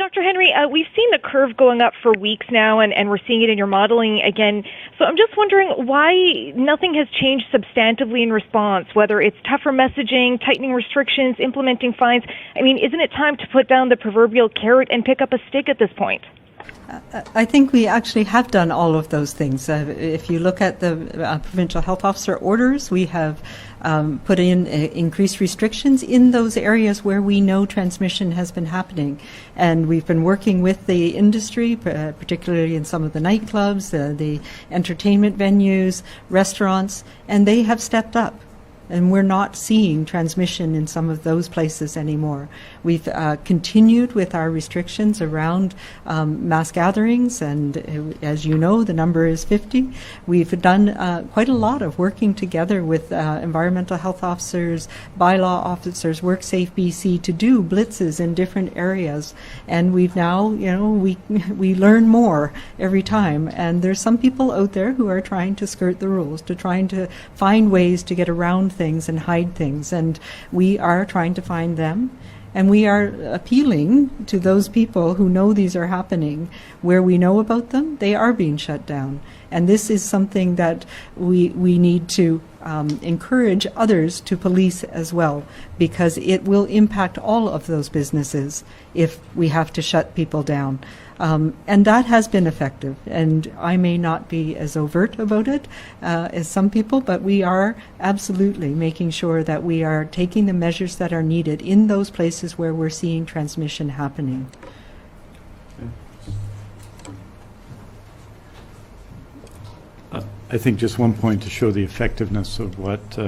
Dr. Henry, we've seen the curve going up for weeks now, and we're seeing it in your modeling again. So I'm just wondering why nothing has changed substantively in response, whether it's tougher messaging, tightening restrictions, implementing fines. I mean, isn't it time to put down the proverbial carrot and pick up a stick at this point? I think we actually have done all of those things. If you look at the provincial health officer orders, we have put in increased restrictions in those areas where we know transmission has been happening. And we've been working with the industry, particularly in some of the nightclubs, the entertainment venues, restaurants, and they have stepped up. And we're not seeing transmission in some of those places anymore. We've continued with our restrictions around mass gatherings, and as you know, the number is 50. We've done quite a lot of working together with environmental health officers, bylaw officers, WorkSafe BC to do blitzes in different areas. And we've now, we learn more every time. And there's some people out there who are trying to skirt the rules, trying to find ways to get around things and hide things, and we are trying to find them, and we are appealing to those people who know these are happening. Where we know about them, they are being shut down, and this is something that we need to encourage others to police as well, because it will impact all of those businesses if we have to shut people down. And that has been effective. And I may not be as overt about it as some people, but we are absolutely making sure that we are taking the measures that are needed in those places where we're seeing transmission happening. I think just one point to show the effectiveness of what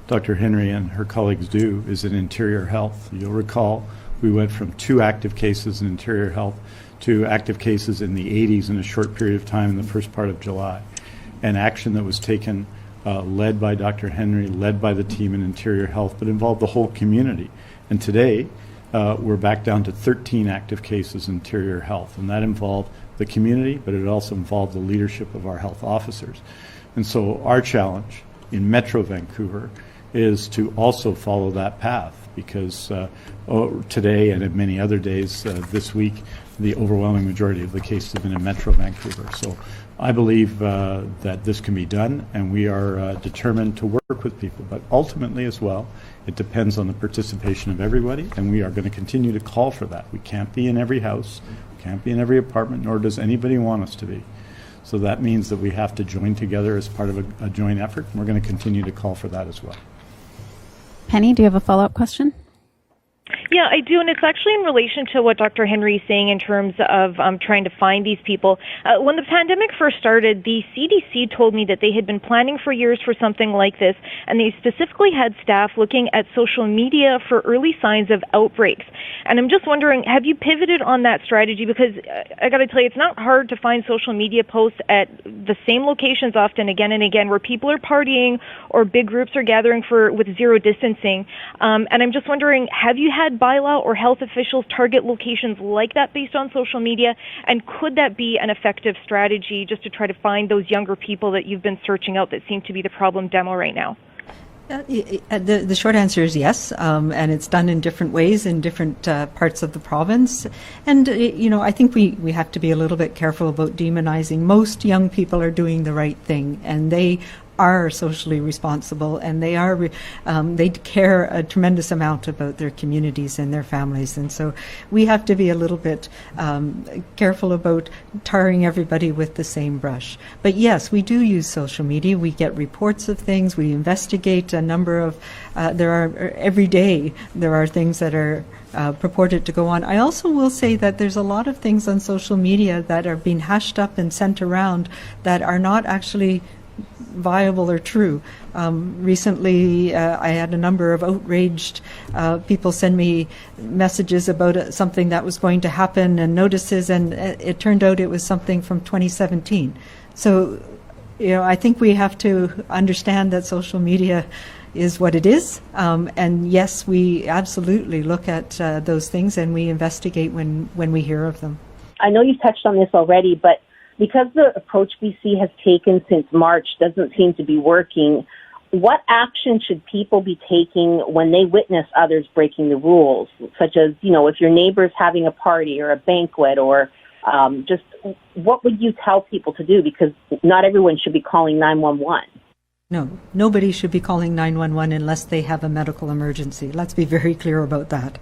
Dr. Henry and her colleagues do is in interior health. You'll recall we went from 2 active cases in interior health to active cases in the 80s in a short period of time in the first part of July. An action that was taken led by Dr. Henry, led by the team in interior health, but involved the whole community. And today, we're back down to 13 active cases in interior health, and that involved the community, but it also involved the leadership of our health officers. And so our challenge in Metro Vancouver is to also follow that path, because today and in many other days this week, the overwhelming majority of the cases have been in Metro Vancouver. So I believe that this can be done, and we are determined to work with people. But ultimately as well, it depends on the participation of everybody, and we are going to continue to call for that. We can't be in every house, we can't be in every apartment, nor does anybody want us to be. So that means that we have to join together as part of a joint effort, and we're going to continue to call for that as well. Penny, do you have a follow-up question? Yeah, I do, and it's actually in relation to what Dr. Henry is saying in terms of trying to find these people. When the pandemic first started, the CDC told me that they had been planning for years for something like this, and they specifically had staff looking at social media for early signs of outbreaks. And I'm just wondering, have you pivoted on that strategy? Because I got to tell you, it's not hard to find social media posts at the same locations often again and again where people are partying or big groups are gathering with zero distancing. And I'm just wondering, have you had bylaw or health officials target locations like that based on social media? And could that be an effective strategy just to try to find those younger people that you've been searching out that seem to be the problem demo right now? The short answer is yes, and it's done in different ways in different parts of the province. And, I think we have to be a little bit careful about demonizing. Most young people are doing the right thing, and they are socially responsible, and they care a tremendous amount about their communities and their families, and so we have to be a little bit careful about tarring everybody with the same brush. But yes, we do use social media. We get reports of things. We investigate a number of every day there are things that are purported to go on. I also will say that there's a lot of things on social media that are being hashed up and sent around that are not actually viable or true. Recently, I had a number of outraged people send me messages about something that was going to happen and notices, and it turned out it was something from 2017. So, I think we have to understand that social media is what it is. And yes, we absolutely look at those things, and we investigate when we hear of them. I know you've touched on this already, but because the approach BC has taken since March doesn't seem to be working, what action should people be taking when they witness others breaking the rules, such as, if your neighbor's having a party or a banquet, or just what would you tell people to do? Because not everyone should be calling 911. No, nobody should be calling 911 unless they have a medical emergency. Let's be very clear about that.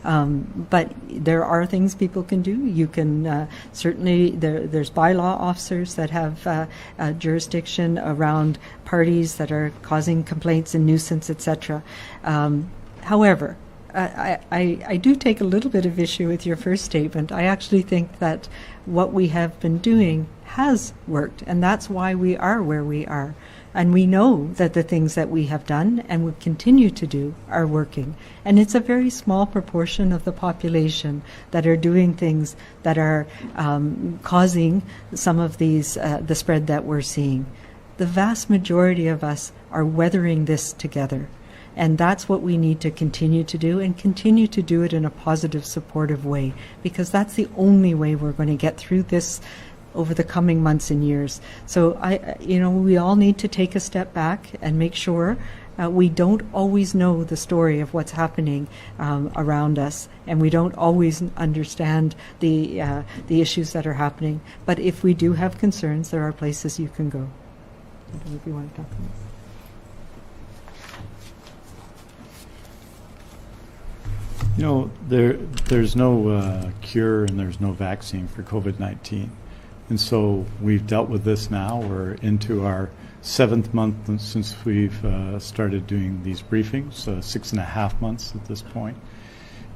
But there are things people can do. You can certainly, there's bylaw officers that have jurisdiction around parties that are causing complaints and nuisance, etc. However, I do take a little bit of issue with your first statement. I actually think that what we have been doing has worked, and that's why we are where we are. And we know that the things that we have done and would continue to do are working. And it's a very small proportion of the population that are doing things that are causing some of these, the spread that we're seeing. The vast majority of us are weathering this together. And that's what we need to continue to do, and continue to do it in a positive, supportive way, because that's the only way we're going to get through this over the coming months and years. So we all need to take a step back and make sure we don't always know the story of what's happening around us, and we don't always understand the issues that are happening. But if we do have concerns, there are places you can go. I don't know if you want to talk about that. There's no cure and there's no vaccine for COVID-19. And so we've dealt with this now. We're into our 7th month since we've started doing these briefings, 6.5 months at this point.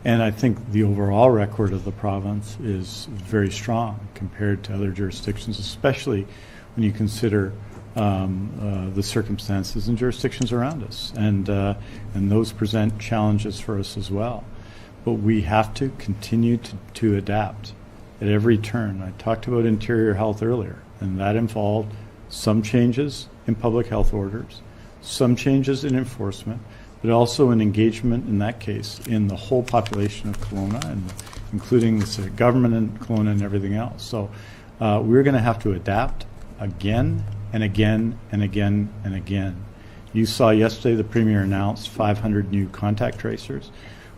And I think the overall record of the province is very strong compared to other jurisdictions, especially when you consider the circumstances and jurisdictions around us. And those present challenges for us as well. But we have to continue to adapt at every turn. I talked about interior health earlier, and that involved some changes in public health orders, some changes in enforcement, but also an engagement in that case in the whole population of Kelowna, and including the government in Kelowna and everything else. So we're going to have to adapt again and again and again and again. You saw yesterday the Premier announced 500 new contact tracers.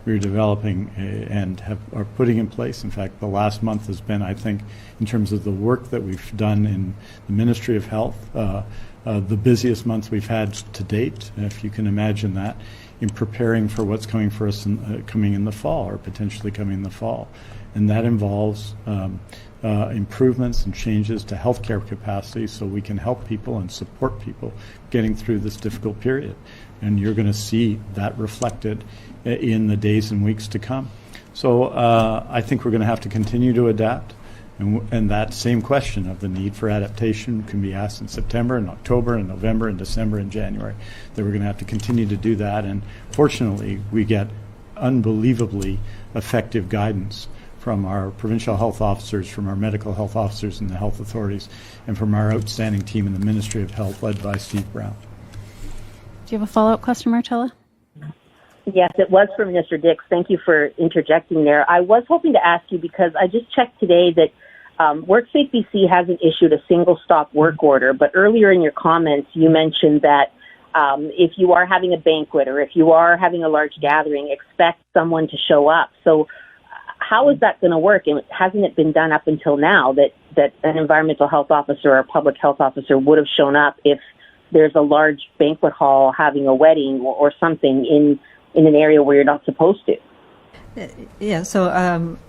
We're developing and are putting in place. In fact, the last month has been, I think, in terms of the work that we've done in the Ministry of Health, the busiest month we've had to date, if you can imagine that, in preparing for what's coming for us coming in the fall, or potentially coming in the fall. And that involves improvements and changes to healthcare capacity so we can help people and support people getting through this difficult period. And you're going to see that reflected in the days and weeks to come. So I think we're going to have to continue to adapt. And that same question of the need for adaptation can be asked in September and October and November and December and January. That we're going to have to continue to do that. And fortunately, we get unbelievably effective guidance from our provincial health officers, from our medical health officers and the health authorities, and from our outstanding team in the Ministry of Health led by Steve Brown. Do you have a follow-up question, Martella? Yes, it was for Minister Dix. Thank you for interjecting there. I was hoping to ask you, because I just checked today that WorkSafe BC hasn't issued a single stop work order, but earlier in your comments you mentioned that if you are having a banquet or if you are having a large gathering, expect someone to show up. So how is that going to work? And hasn't it been done up until now that an environmental health officer or a public health officer would have shown up if there's a large banquet hall having a wedding or something in an area where you're not supposed to? Yeah, so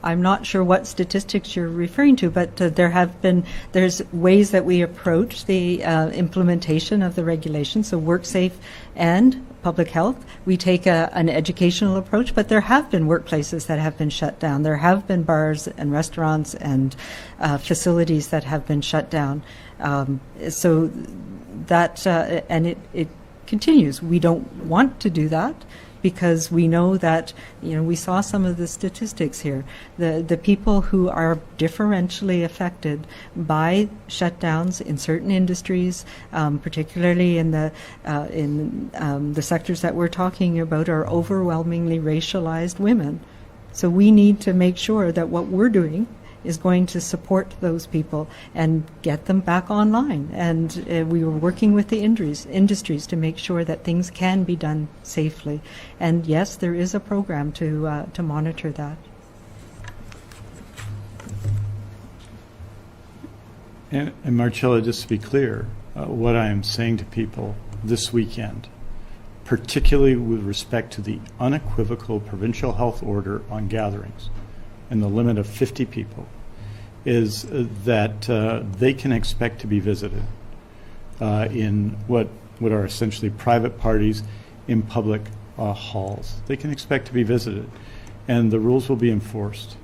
I'm not sure what statistics you're referring to, but there's ways that we approach the implementation of the regulations. So WorkSafe and public health, we take an educational approach, but there have been workplaces that have been shut down. There have been bars and restaurants and facilities that have been shut down. So that, and it continues. We don't want to do that, because we know that, we saw some of the statistics here. The people who are differentially affected by shutdowns in certain industries, particularly in the sectors that we're talking about, are overwhelmingly racialized women. So we need to make sure that what we're doing is going to support those people and get them back online. And we were working with the industries to make sure that things can be done safely. And yes, there is a program to monitor that. And Marcella, just to be clear, what I am saying to people this weekend, particularly with respect to the unequivocal provincial health order on gatherings and the limit of 50 people, is that they can expect to be visited in what are essentially private parties in public halls. They can expect to be visited, and the rules will be enforced.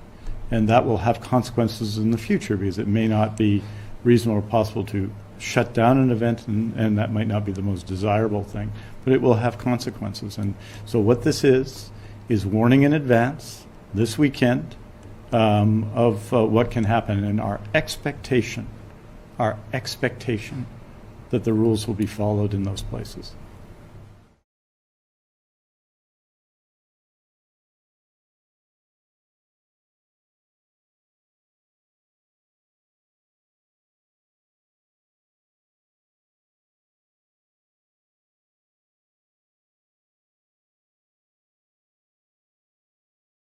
And that will have consequences in the future, because it may not be reasonable or possible to shut down an event, and that might not be the most desirable thing, but it will have consequences. And so what this is warning in advance this weekend of what can happen, and our expectation that the rules will be followed in those places.